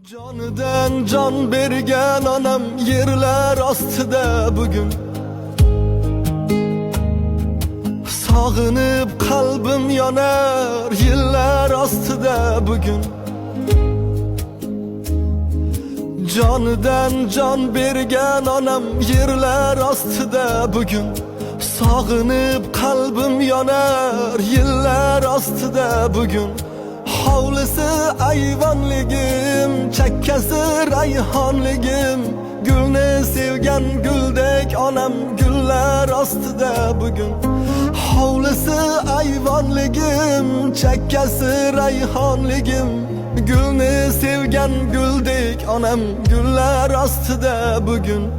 Canıdan can bergen anam yerler astida bugün. Sağınıp kalbim yanar yıllar astida bugün. Canıdan can bergen anam yerler astida bugün. Sağınıp kalbim yanar yıllar astida bugün. Havlısı ayvanligim, çekkesi rayhanligim. Gülne sevgen güldek anam güller astıda bugün. Havlısı ayvanligim, çekkesi rayhanligim. Gülne sevgen güldek anam güller astıda bugün.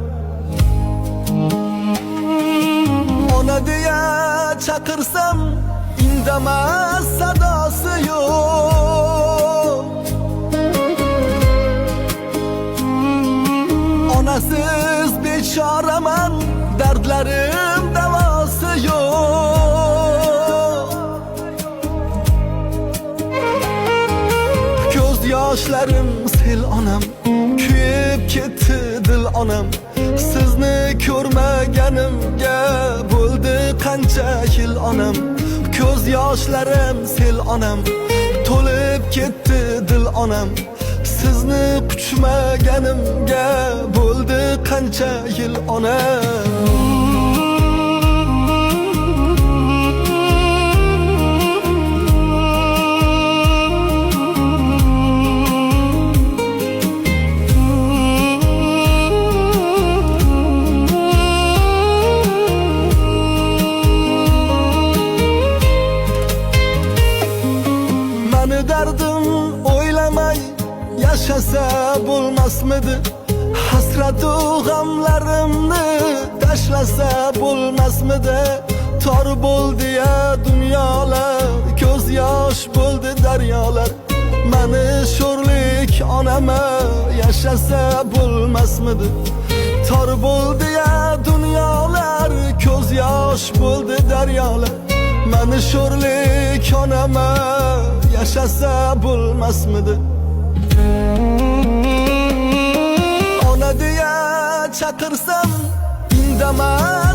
Ona diye çakırsam indemez sadası yok. Onasız beçaremen, dertlerim devası yok. Göz yaşlarım sel anam, kuyup ketdi dil anam. Sizni ko'rmaganimga bo'ldi qancha yil anam. Ko'z yoshlarim sel anam, to'lib ketdi dil anam. Sizni quchmaganimga bo'ldi qancha yil anam. Derdim oylamay yaşasa bo'lmasmidi? Hasratu g'amlarimni tashlasa bo'lmasmidi? Tor bo'ldi ya dunyolar, ko'z yosh bo'ldi daryolar. Mani sho'rlik onama yashasa bo'lmasmidi? Tor bo'ldi ya dunyolar, ko'z yosh bo'ldi daryolar. Mani sho'rlik onama yaşasa bo'lmasmidi? Ona diye çakırsam indemez